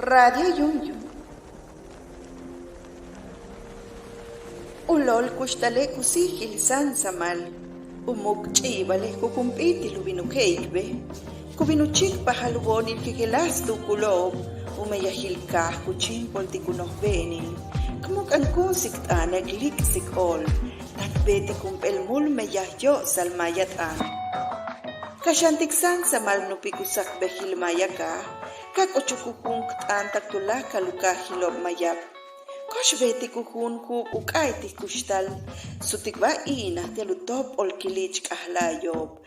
Radio Yunyu. Ulol kushtale kusihil san samal. Umuk chibale kukumpiti lubinukeikbe. Kubinuchik pahalubonil kikilas tu kulob. Umayahil ka kuchimpol ti kunohbenil. Kumuk ang kusik anag liksik ol. Nagbeti kumpel mul mayahyo salmayatan. Kasyantiksan samal nupikusak behil mayaka. Kak ochukukung ktaan taktula kaluka hilob mayap. Kosh beti kukun ku ukay ti kustal. Sutikba ina telutop ol kilich kahlayob.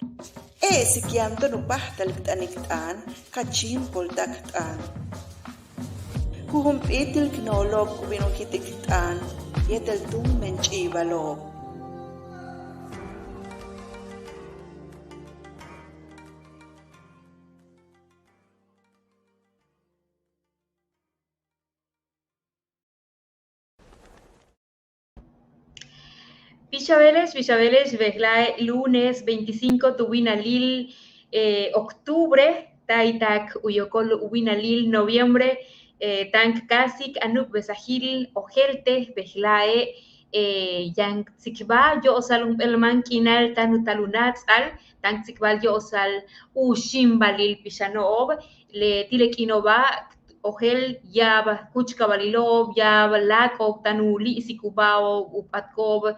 Sikianto nupah taliktaniktaan kachimpol taktaan. Kuhumpitil knolob kubinukitiktaan yetel tung menchibalob. Villaveles, Behlae, lunes 25 Tuwinalil, octubre, Taitak, Uyokol, Uwinalil, noviembre, Tank Kasik, Anuk, Besajil, Ojelte, Behlae, Yang Sikba, yo osal elman kinal tanutalunats al, Tank Sikbal, yo osal Ushimbalil Pishanov, le Tilekinova, Ojel yab kuchkabalilov yab lakov tanu lisikubao upatkov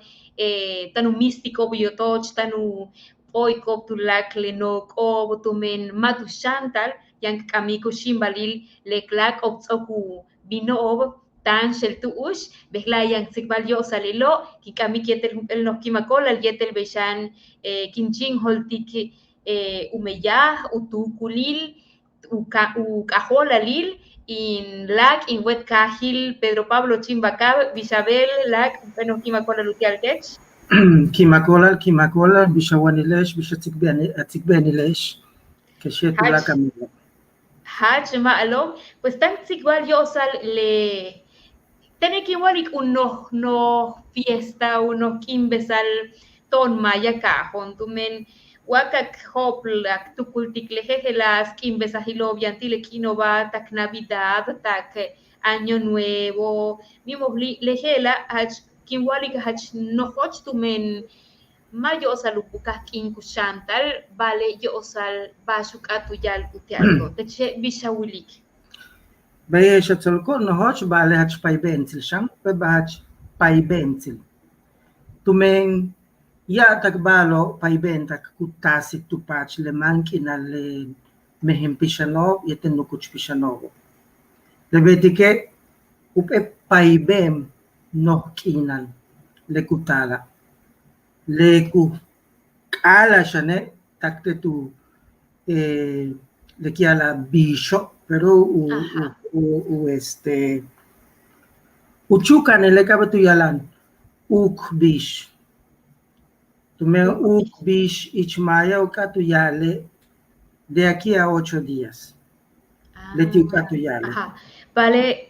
tanu místico biotoch tanu oikov tulak lenokov tumen matushantal yang kamiko shimbalil leklak obtsoku binov tan sheltuush behla yang sikbal yo salilo kikami kietel el no kimakol al yetel beshan kinchin holtik umeyah utukulil ukajolalil in lag in wet kahil Pedro Pablo Chimbacab Bisabel lag bueno kimakola lutial tech kimakola bishawanilesh bishatikbenilesh keshetula kamila haj ma alom pues tan igual yo sal le tiene que igual no fiesta uno kimbesal ton maya cajon tumen wakak hoplak tukultik lejejelas kimbesajilo viantile kinova tak navidad tak año nuevo mismo lejela hach kinwalik hach no hoch tumen mayo osal upukas kinkushantal vale yo osal bashuk atuyal utialgo teche bishawilik baye shatolko no hoch vale hach pai bentil sham pe hach pai bentil tumen ya takbalo paibentak kutasi tupach le mankina le mehempishanov yetenukuch pishanov le betike upe paibem no kinal le kutala le ku kala shane takte tu le kiala bisho pero u uchukan le kabatu yalan uk bish Tume uk bish ichmaya ukatuyale de aquí a 8 días. Leti ukatuyale. Vale,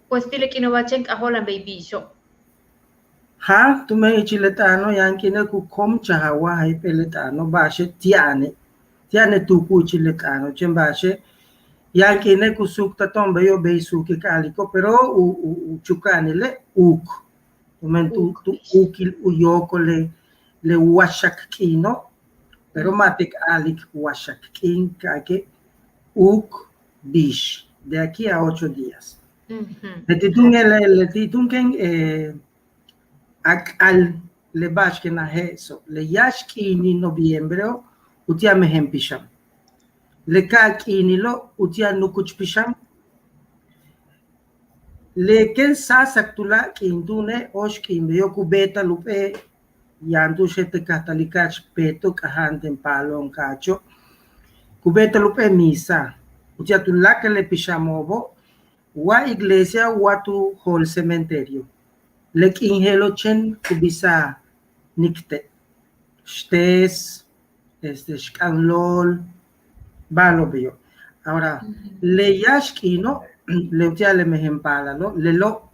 pues dile que no va a chen aholan baby show. Ha, tume ichiletano yankine kukom chahawa hai peletano bashe tiane tuku ichiletano chembashe yankine kusukta tombe yo beisuki kaliko pero uchukanile uk. Tume tu ukil uyokole le washak kino pero matik alik washak kin kake uk bish de aquí a 8 días. Le titungen al le bashke na heso le yashki ni noviembre utia mehem pisham le kaki ni lo utia nukuch pisham le ken sasaktula kindune oshki meyo kubeta lupe yandu shete katalikach peto kahanden palon kacho kubeta lupe misa utia tulaka le pishamobo wa iglesia watu hol cementerio le kinhelo chen kubisa nikte shtes shkanlol balobio ahora le yashkino le utia le mehempala no le lo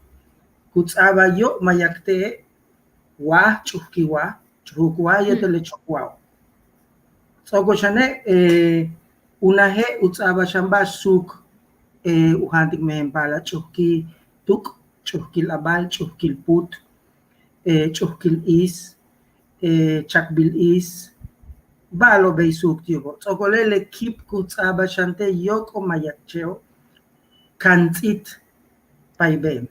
kutsaba yo mayakte wa chukkiwa chukwa yetele chukwa so goshane una he utsaba shamba suk uhantik mehempala chuhki tuk, chuhkil abal, chuhkil put, chuhkil is, chakbil is, balo beisuk tiyo. Tsokolele kip kutsaba shante yoko mayakcheo, kantit paibem.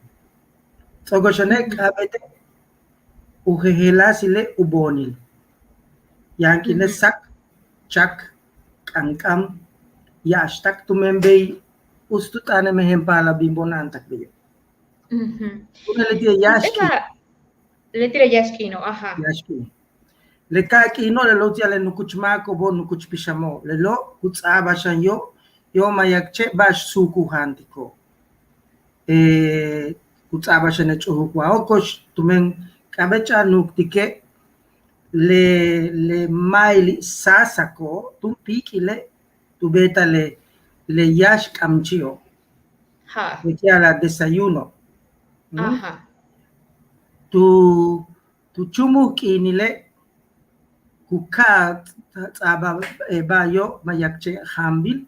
Tsokoshane kabete uhehelasile ubonil. Yankine sak, chak, kankam, yashtak tumembei ustutane mehempala bimbonantak biyo. Uneletia yashki. Le tira yashkino, ajá. Yashki. Le kakino le lotia le nukuchmako bo nukuchpishamo. Le lo kutsaba shanyo yo mayakche bash suku hantiko. Kutsaba shane chuhukwa okosh tumen kabecha nuktike le maili sasako tumpikile tubeta le yash kamchio. Ha. Le la desayuno. Ajá. Tu chumukinile kukat tsaba bayo mayakche hambil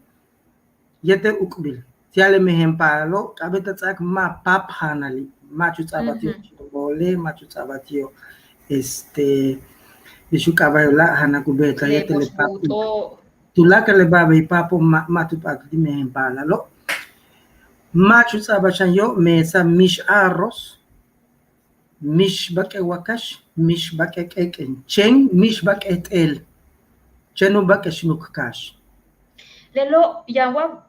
yete ukbil. Tiale mehempalo kabeta tsak ma pap hanali machu tsabatio bole machu tsabatio bishu kabayola hana kubeta yete le papu tulaka le baba y papo matu pak di mehempala lo machu tsabachan yo mesa mish arroz mish bake wakash mish bake keken chen mish bake el chenu bake shnuk kash lelo yawa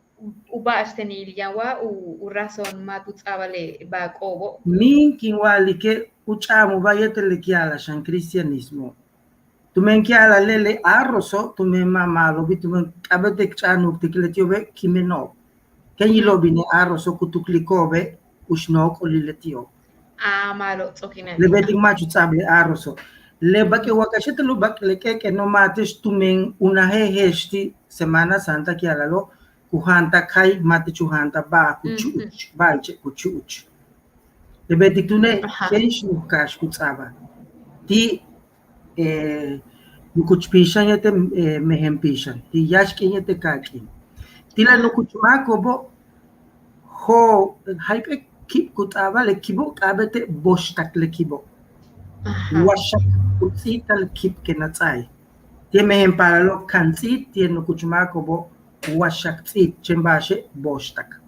uba astenil yawa u razón matu tsabale ba kobo min kinwali ke uchamu ba yete le kiala shan cristianismo tumen kiala lele arrozo tumen mamalo bi tumen kabete chanu tikile tiobe kimeno kenyi lobi ne arrozo kutuklikobe ushnok oliletio malo tsokina le beting machu tsable arrozo le bake wakashete lu bak le keke no mates tumen una hehesti semana santa kiala lo kuhanta kai mate chuhanta ba kuchuch ba che kuchuch le beting tune kensh nukash kutsaba ti nukuchpishan yete mehempishan ti yashkin yete kakin tila nukuchmako bo ho hype kip kutaba le kibo kabete boshtak le kibo washak kutsita le kip kenatsai ti mehempala lo kansit ti nukuchmako bo washak tsit chembashe boshtak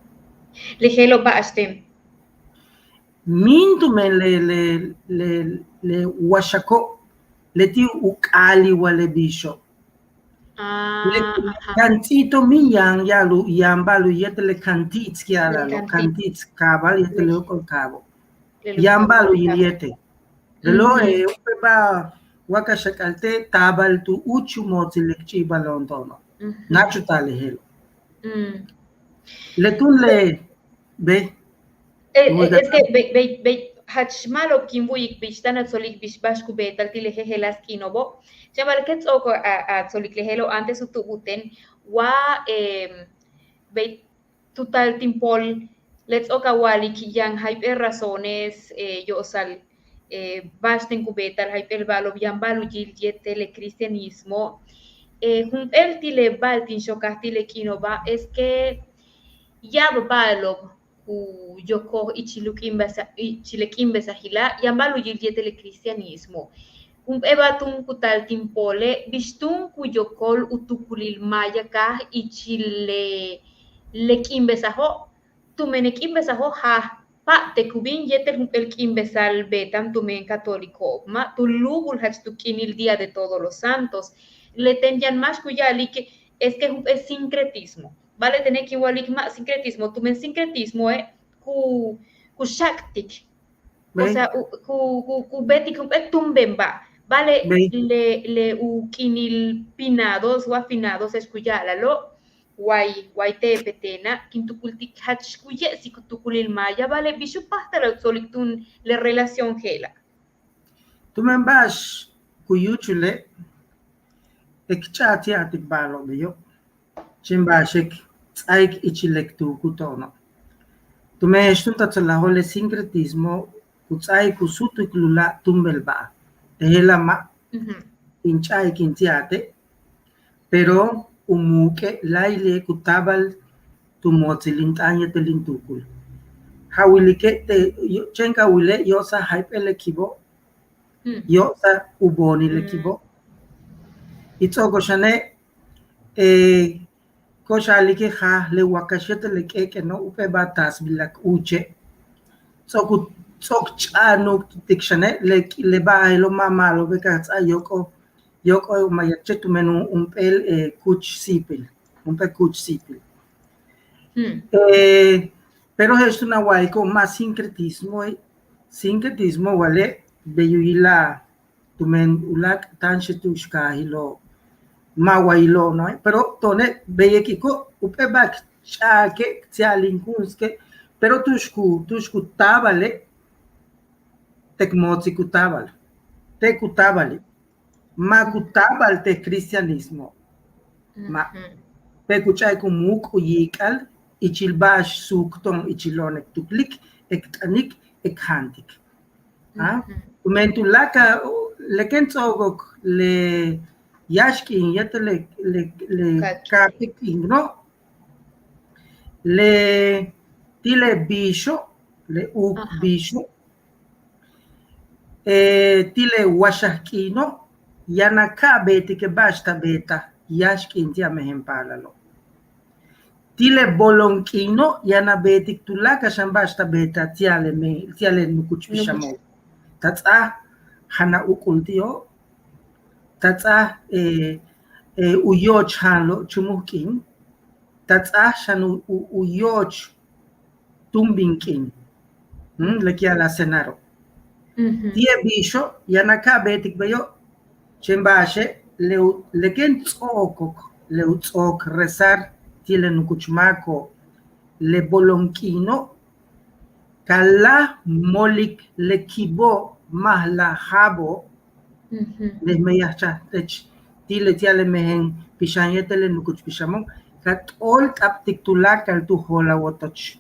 le helo ba astem mintu men le washako leti ukali wale bisho kantito miyang yalu yambalu yetele kantits kiala lo kantits kabal yetele okol kabo yambalu yete lo upeba wakashakalte tabal tu uchu moti lekchi balontono nachu tale helo letun le be es que ve hachmalo kimbuik bistana solik bishbash kubetal tile hehelas kinobo chamal que tsoko a solik lehelo antes utubuten wa ve total timpol let's oka wali ki yang hyper razones yo sal basten kubetal hyper balo yan balu yil yetele cristianismo el tile baltin shokastile kinoba es que ya balo yoko ichilekimbesa hila yambalu yiljetele cristianismo ebatun kutal timpole bistun kuyokol utukulil maya ka ichile lekimbesa ho tumene kimbesa ho ha pa te kubin yetel el kimbesal betam tumen católico ma tulugul hach tukinil día de todos los santos le tenyan más kuyali que es sincretismo. Vale tener que igual más sincretismo. Tu men sincretismo ku shaktik. O sea, ku beti ku tumbemba. Vale le ukinil pinados o afinados escuyala lo guay te petena kintukultik hach kuye si kutukulil maya vale bishu pasta la solitun le relación gela. Tu men bash kuyuchule ekchati atibalo beyo. Chimbashek tsaik ichilektu kutono. Tume estunta tsalahole sincretismo kutsai kusutu klula tumbelba. Tehela ma inchai kintiate pero umuke laile kutabal tu motilintanya telintukul. Hawilike te chenka wile yosa hype elekibo. Yosa uboni lekibo. Itsogo shane koshalike ha le wakashete le keke no upe batas bilak uche. So sok chano tikshane le ba lo mama lo beka yoko mayache tu menu un pel kuch sipil. Un pe kuch sipil. Pero es una guay con más sincretismo vale beyuila tu men ulak tanche tushka hilo mawailo no pero tone beyekiko upe bak chake tialinkunske pero tushku tabale tekmotsi kutabal te kutabali ma kutabal te cristianismo ma pe kuchay kumuk uyikal ichilbash sukton ichilonek tuklik ektanik ekhantik umentulaka lekensogok le yashkin yatele le kapik no le tile bisho le uk bisho tile washakino yanaka beti ke basta beta yashkin tia mehempalalo tile bolonkino yana betik tulaka shambasta beta tiale nukuch bishamo tatsa hana ukultio tatsa uyoch halo chumukin tatsa shanu uyoch tumbinkin lekia la senaro tie bisho yanaka betik beyo chembashe leken tsokok le utsok rezar tiele nukuchmako le bolonkino kala molik le kibo mahla habo le meyacha tech tile tiale mehen pishanyete le nukuch pishamon kat ol taptik tulakal tu hola wotoch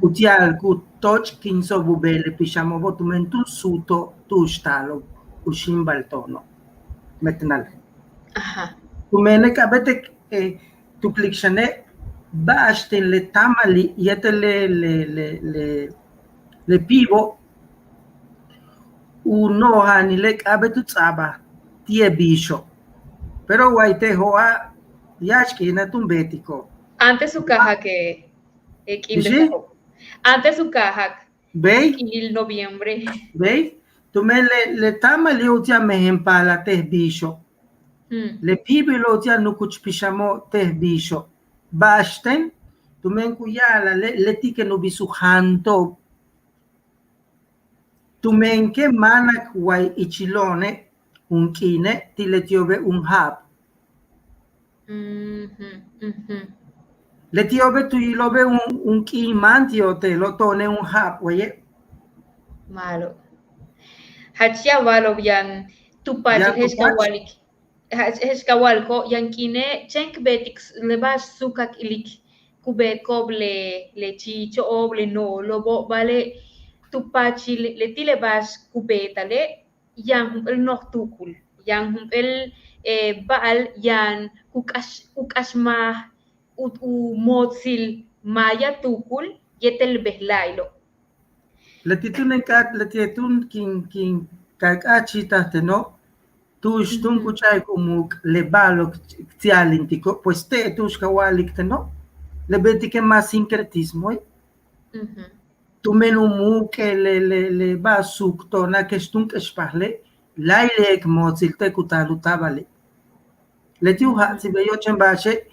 utial ku toch kinso bubele pishamo votumentu suto tu stalo ushimbal tono metnal tumene kabete tu klikshane bashten le tamali yetele le pivo uno hanilek abetu tsaba tie bisho pero guaite hoa yashki na tumbetico antes su caja que antes su caja ve en noviembre ve tume le tamali utia mehempala te bisho le pivo lo utia nukuch pishamo te bisho bashten tumen kuyala le tike no bisuhanto tumenke manak wai ichilone un kine tile tiobe un hab le tiobe tu ilobe un ki mantio te lo tone un hab oye malo hachia walo yan tu paji heskawalko yan kine chenk betix le bas sukak ilik kubet koble le chicho oble no lobo vale tu pachi le tile bas kubetale yan el noktukul yan el baal yan ukashma u motsil maya tukul yetel behlailo le titun kin kakachi tateno tush tun kuchay kumuk le balok tialintiko pues te tush kawalik teno le betike más sincretismo tu menu muke le basuk tona que stunk espale lailek mozil te kutalu tabale le tiu hat si beyo chembache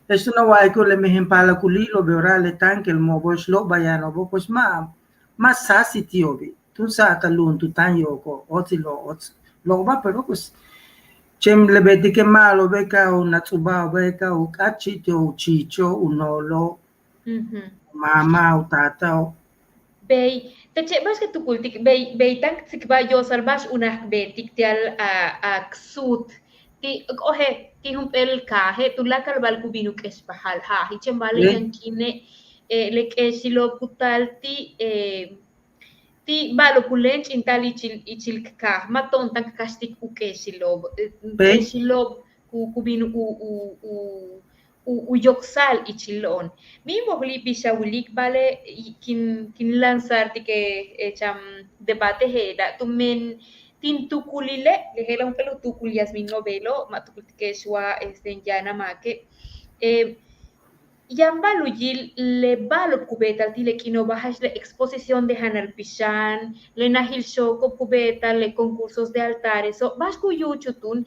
esto no va ko le mehempala kulilo beora le tanke el mobosh lo bayano bo pues más sasi tiobi tu sa talun tu tan yoko otilo lo va pero pues chem le betike malo beka una tsuba beka u kachito chicho unolo mama u tata Bei, te chebas que tu kultik, bei tank sikba yo salvas una betik tial a ksut. Ti ohe ti humpel kahe tu la kalbal kubinu kespahal ha hi chembale yankine le kesilo putalti ti balo kulench intali ichil ka maton tank kastik u kesilo kubinu uyoksal ichilon. Mismo hlipisha wilik vale kin lanzar que cham debate heda tumen tin tukulile le hela un pelo tukul yasmin novelo matukul que shwa yana make Yamba luyil le balo cubeta tile kino bajas le exposición de Hanar Pishan, le nahil shoko cubeta le concursos de altares, so basku yuchutun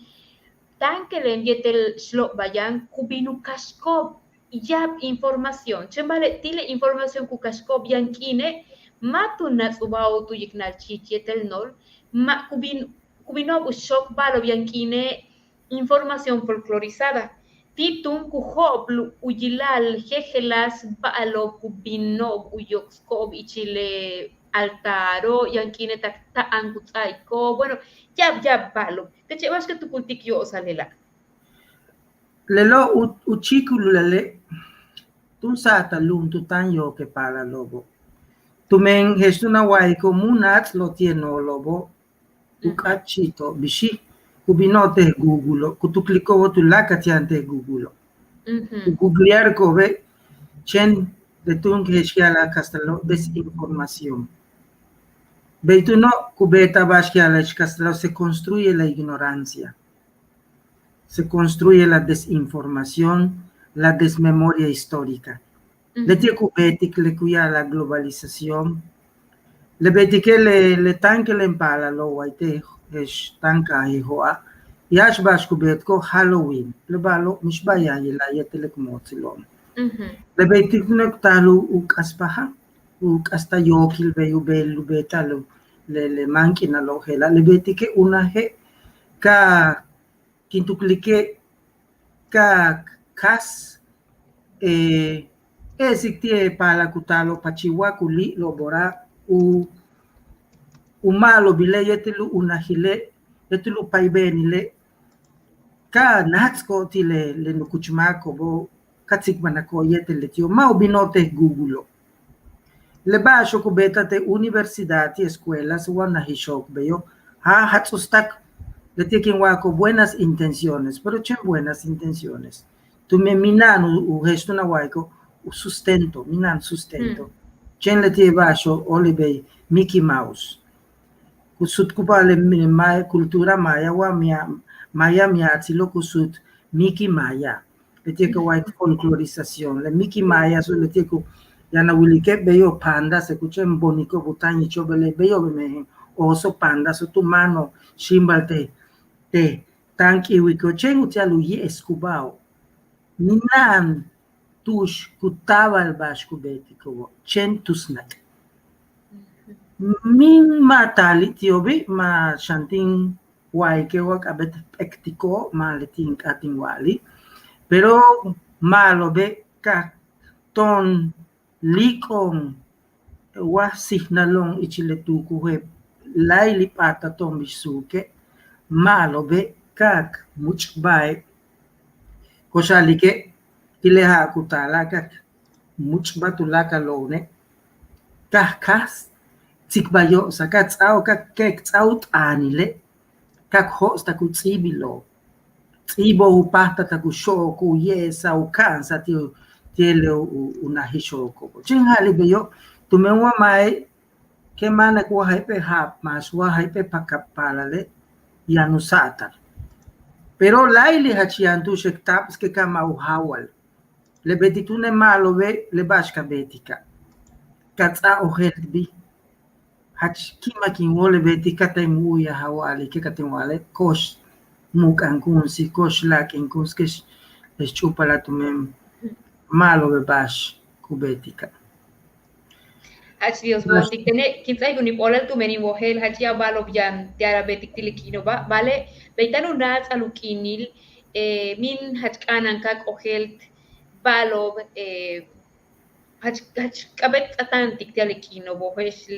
tanque le yetel shlo bayan kubinu kashkob yab información. Chembale tile información ku kashkob yankine matu natsubao tu yiknal chicietel nol ma kubino ushok balo yankine información folclorizada. Titun ku hoblu ujilal jejelas balo kubino uyokskob ichile altaro yankine ta angutsaiko bueno yab balo te chevas que tu cultiquio salela lelo uchikulule tun sata lum tu tan yo que para lobo tu men gestuna waiko munat lo tieno lobo tu cachito bishi kubinote google kutu kliko tu lakatiante google googlear ko ve chen de tun que la castelo desinformación Beituno cubeta basquiala castelo se construye la ignorancia, se construye la desinformación, la desmemoria histórica. Le tie cubetic le cuya la globalización, le betique le tanque le empala lo waite es tanka hihoa, yash bas cubetco Halloween, le balo mishbaya yela yetele kumotsilon. Le betique no talu ukaspaha. Hasta yokil veyu belu betalo le manquina lo hela le beti que una he ka quintu clique ka kas esiktie para kutalo pachiwakuli lo bora u malo bile yetilu una hile yetilu paibenile ka natsko tile le nukuchmako bo katsik manako yetel tio ma ubinote google Le basho kubeta te universidad y escuelas wana hishok beyo ha hatsostak le tikin wako buenas intenciones pero chen buenas intenciones tu me minan u gesto na waiko u sustento minan sustento chen le tie basho olive Mickey Mouse kusut kubale maya cultura maya wa maya tsilo kusut Mickey Maya le tie ko white folclorización le Mickey Maya so le tie ko yana wilike beyo panda se kuche mboniko butanyi chobele beyo me oso panda so tu mano shimbal te tanki wiko chen utialu yi escubao minan tush kutaba al bashku betiko chen tusnak min matali tiobi ma shantin waike wak abet ektiko ma letin katin wali pero malo be ka ton likong wa signalong ichiletuku he laili pata tom bisuke malo be kak muchbai koshalike tileha kutala kak muchba tulaka lone kas tikbayo sakat tsao kak kek tsao anile kak hosta kutsibilo tsibo upata takusho ku yesa ukansa tio tiele una hishoko chinghali beyo tumewa mai ke mana ko haipe hap maswa haipe pakapalale yanusata pero laili hachiantu shektaps ke kama uhawal le betitune malo ve le bashka betika katsa ohelbi hach kima kin wole betika temu ya hawali ke katemwale kosh mukan kunsi kosh lakin kunskish es chupala tumem malo bebash kubetika Ach Dios botik tene kinsa iguni polal tu meni wohel hachia balo byan tiara betik tilikino ba vale beitanu nats alukinil min hachkanan kak ohelt balo hach kabet atantik tilikino bohesh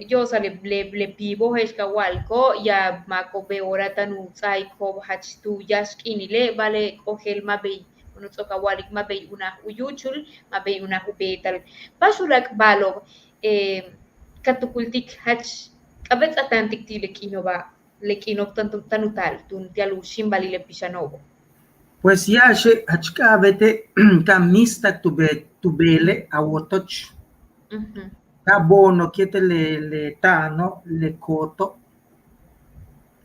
yo sale le pibo hesh kawalko ya mako be ora tanu tsaiko hach tu yaskinile vale ohel mabei uno tsoka walik mabay una uyuchul mabay una hubetal pasulak balog katukultik hach kabet atantik ti lekino ba lekino tanutal tun tialu shimbali le pisanobo Pues ya se achkabete camista tubele a wotoch. Bono kiete le tano le coto.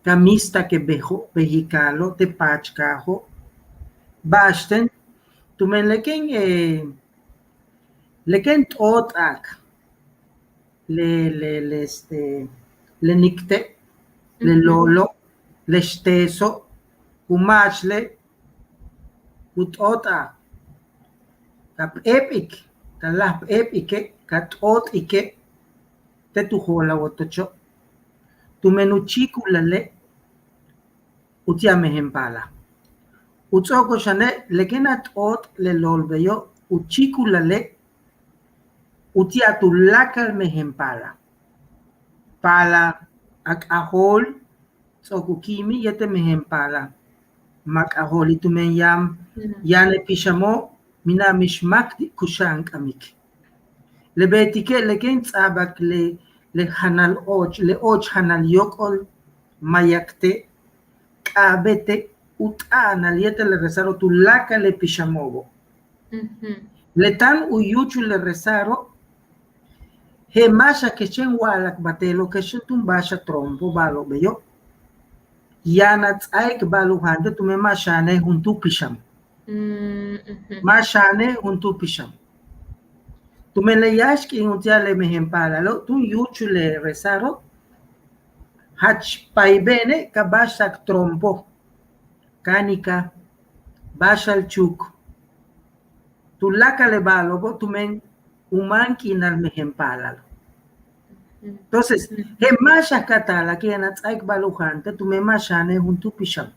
Camista que bejo vehicalo te pachcajo. Basten tu men leken totak le nikte le lolo le steso kumachle utota kap epic kalap epic kat ot ike te tu hola wotocho tu menu chikulale utia mehempala utsoko shane lekenat ot le lolbeyo uchikulale utia tu lakal mehempala pala ak ahol tsoko kimi yete mehempala mak ahol itu men yam yane pishamo mina mishmak kushank amik lebetike leken tsabak le hanal och hanal yokol mayakte kabete utana liete le rezaro tu laka le pishamobo letan uyuchu le rezaro he masha que chen walak batelo que chen tumbasha trompo balo beyo yana tsaik balu hande tume mashane juntu pisham mashane juntu pisham tume le yashki untia le mehempala lo tu yuchu le rezaro hach paibene ka bashak trompo kanika bashal chuk tu laka le balo bo tumen umanki nal mehempala. Entonces, he masha katala que anatsak balujante tu me mashane junto pisham.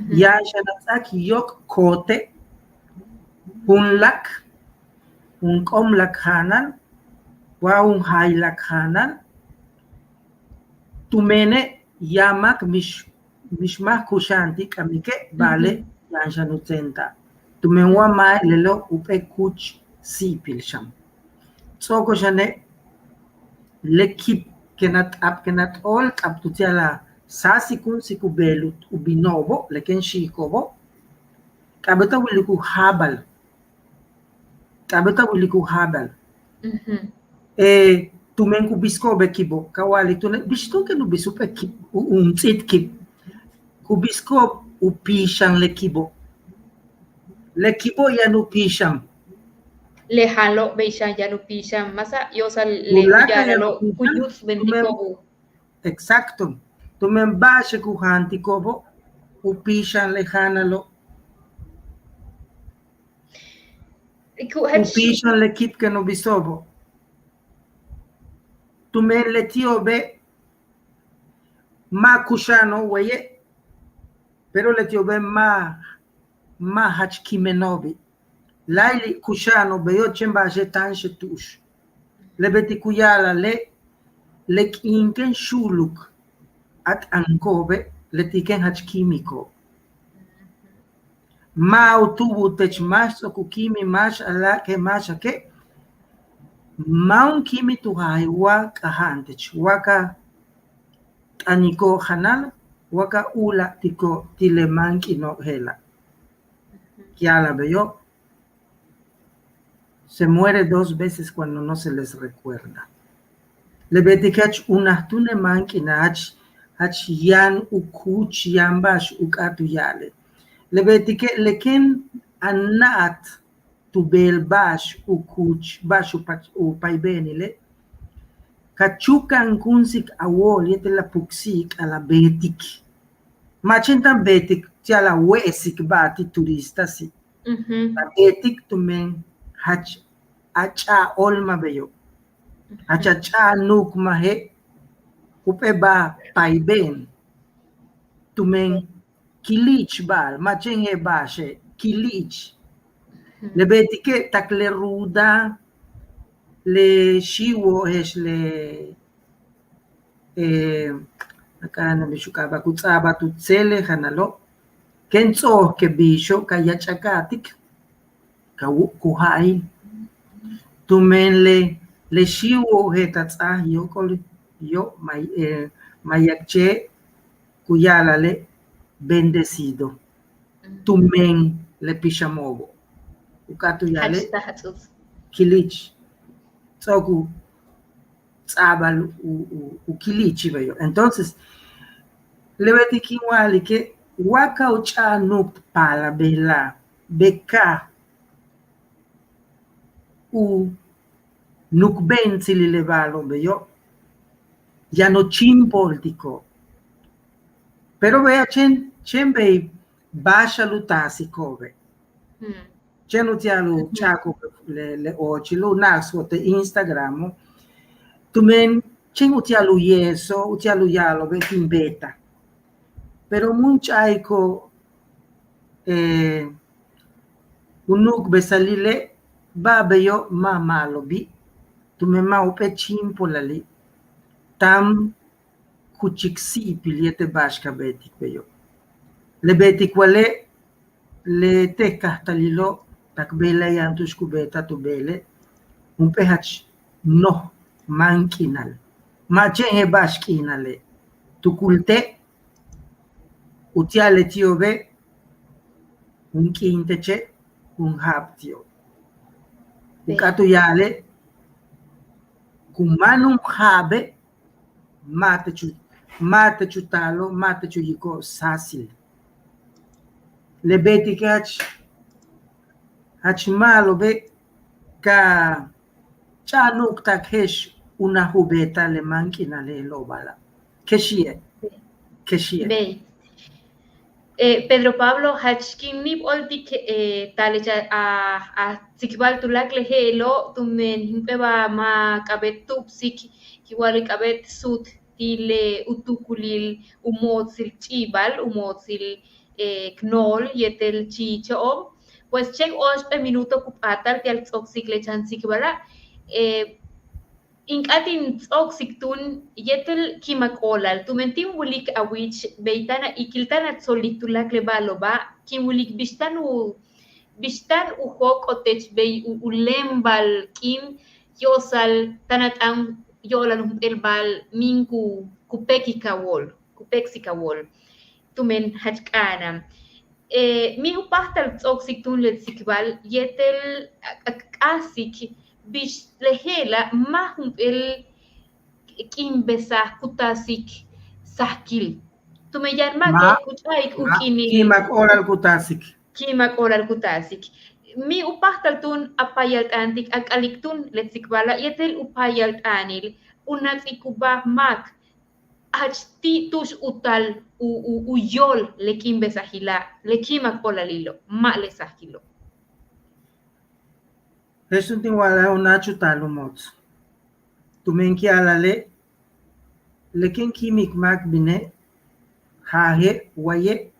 Ya shanatsak yok kote un lak un kom lak hanan wa un hay lak hanan tu mene yamak mishmah kushanti kamike vale ya shanutenta. Tu me wa mai lelo upe kuch si pilsham. Soko shane lekip kenat all kap tutiala sasikun sikubelut ubinobo leken shikobo kabeta wiliku habal tumen ku bisko bekibo kawali tune bisto ke no bisu pekip tit kip ku bisko upishan lekibo ya no pisham le halo beisha ya no pishan masa yo sal le ya lo kuyut bendikobo exacto tu men bashe ku hantikobo upishan le hanalo upishan le kip que no bisobo tu men le tiobe ma kushano weye pero le tiobe ma hach kimenobi laili kushano beyo chemba jetan shetush lebeti kuyala le kinken shuluk at ankobe le tiken hach kimiko ma utubu tech mas okukimi mas ala ke mas ke maun kimi tu haiwa kahantech waka aniko hanal waka ula tiko tilemanki no hela kiala beyo se muere 2 veces cuando no se les recuerda. Le betikach unahtune mankina hach yan ukuch yambash ukatu yale. Le betike leken anat tu belbash ukuch bash upaibenile kachukan kunsik awol yete la puksik ala betik. Machentan betik tiala wesik bati turista si. La betik tumen hach acha olma beyo acha nuk mahe upe ba paiben tumen kilich bal machenge bashe kilich le betike takle ruda le shiwo es le acá no me chukaba kutsaba tutsele hanalo kenzo ke bisho kayachakatik kuhai tumen le shiwo hetatsa yo mayakche kuyala le bendecido tumen le pishamobo. Ukatu yale Hachtahatus. kilich. Tsoku tsabal ukilichi bayo. Entonces, leweti kiwali que waka ucha nuk pala bela beka u nuk ben sili levalo bayo. Ya no chimpoltico. Pero vea chen bei basha lutasi kove. Chen utialu chako le ochi lu naso te Instagram. Tumen chen utialu yeso utialu yalo be beta. Pero mucha aiko unuk besalile babeyo mamalo bi. Tumen ma upe chimpolali. Tam kuchiksi piliete bashka betik beyo. Le betik wale le teka talilo tak bele yantush kubeta tu bele un pehach no mankinal ma he bashkinale tu kulte utiale tiobe un kinteche un haptio ukatu yale kumanum habe mate chutalo mate chuyiko sasil le beti que hach malo be ka chanuk takhesh una jubeta le mankina le lobala keshie Be. Pedro Pablo hachkinib oldi taleja a sikbal tulak le helo tumen himpeba ma kabet tupsik kiwali kabet sut tile utukulil umotsil chibal umotsil knol yetel chicho pues check 8 minuto kupatal tial toxic le chansik bala inkatin toxic tun yetel kimakolal tumentim wulik awich beitana ikiltana solitulak le baloba kim wulik bistan uhok otech bey ulembal kim yosal tanat ang yolan el bal minku kupekikawol tumen hachkana mi upahtal toxic tun le sikbal yetel asik bish lehela mahum el kimbesa kutasik sahkil tumeyan ma ke kuchaik ukini kimak oral kutasik mi upahtal tun apayalt antik akaliktun le sikbala yetel upayalt anil unat ikubah mak hachti tush utal uyol lekim besahila lekimak polalilo ma le sahilo Eso te wala una chutalo mot. Tumen ki alale lekin kimik mak bine hahe waye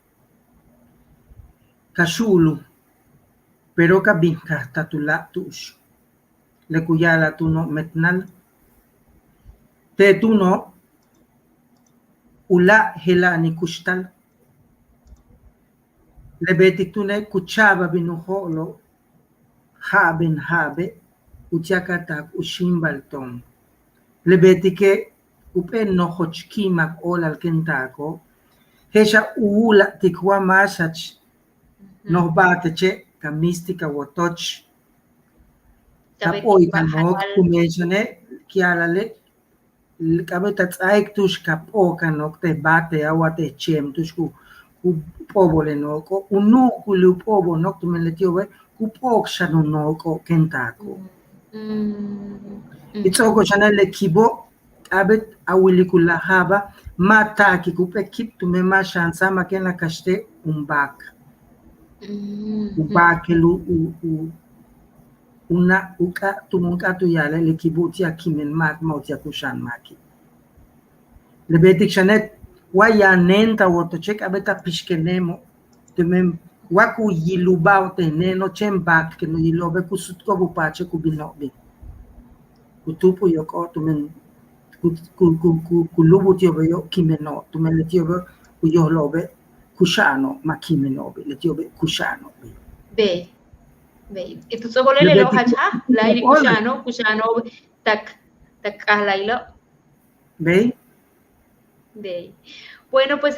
kashulu pero kabinka tatula tush le kuyala tuno metnal te tuno ula helani kushtal le betik tune kuchaba binuholo habe uchakatak ushimbalton le betike upen no hochkimak olal kentako hesha ula tikwa masach no bateche kamistika wotoch tapoy kanok kumechane kialale kabeta tsaik tush kapo kanok te bate awate chem tush ku pobole noko unu kulu pobo nok tumeletio kupok shanonoko kentako itsoko chanele kibo abet awili kula haba mataki kupe kip tume mashansa makena kashte umbak ubakelu una uka tumunka tu yale le kibo tia kimen mak mautia kushan maki le betik shanet waya nenta woto chek abeta pishkenemo tume waku yilubao teneno chembak que no yilobe kusutko bupache kubinobi kutupu yoko tumen kulubu tiobe yo kimeno tumen le tiobe uyolobe kushano ma kimenobe le tiobe kushano be itu sobolele lo hacha la iri kushano tak ahalailo be bueno pues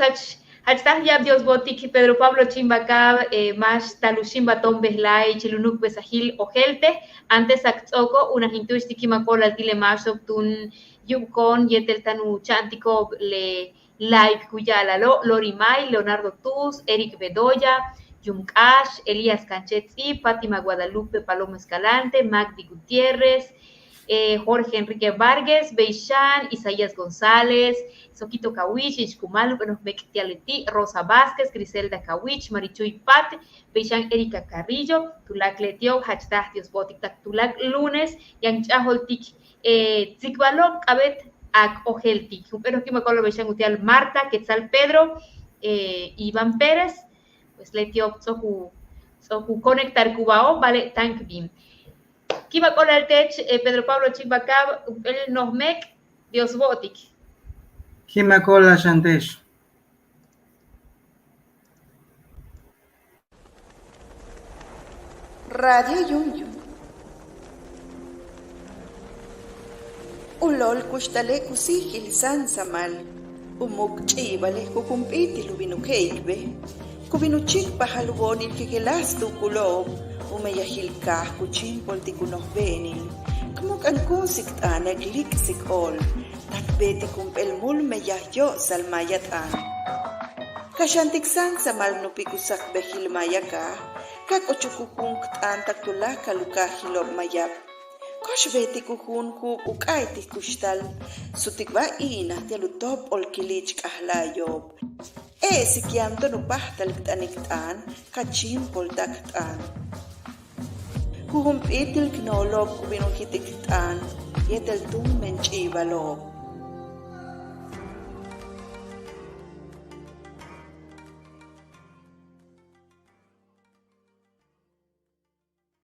Hachtah yab Dios botik Pedro Pablo Chimbacab, más talushimba tombeslay, chilunuk besahil ojelte, antes aktsoko, una hintush tikimakola dile más tun yukon yetel tanu chantico le like kuyala Lorimay, Leonardo Tuz, Eric Bedoya, Yumkash, Elías Canchetzi, Fátima Guadalupe Paloma Escalante, Magdi Gutiérrez, Jorge Enrique Vargas, Beishan, Isaías González, Soquito Kawich, Ishkumalu, Mectialeti, Rosa Vázquez, Griselda Kawich, Marichuy Pat, Beishan Erika Carrillo, Tulak Letio, Hachtah Dios Botik, Tulak Lunes, Yang Chaholtik, Tzikbalok, Abet, Ak Ojeltik, pero que me acuerdo Beishan Utial Marta, Quetzal Pedro, Iván Pérez, pues Letio, Soku Conectar Cubao, vale, Tank Bim. Kiba con el tech, Pedro Pablo Chimbacab, el Nohmek, Dios Botik. Kimakola Shantesh. Radio Yum. Ulol kushtale kusihil san samal. Umuk chibale kukumpiti lubinukeikbe. Kubinuchik pahalubon il kikilas tu kulob. Umayahilkah kuchimpol ti kunohbenil. Kamuk ang kusik tanag liksik ol. Takbeti kumpel mul mayahyo salmayatan. Kasyantiksan sa malnupikusak behil mayaka. Kak ochukukung ktaan taktula kaluka hilob mayap. Koshbeti kukun ku ukay ti kustal. Sutikba ina ti lutop ol kilich kahlayob. Sikianto nupah taliktaniktaan kachimpol taktaan. Kuhumpitil knolob kubinukitiktaan, yetel tum menchibalob.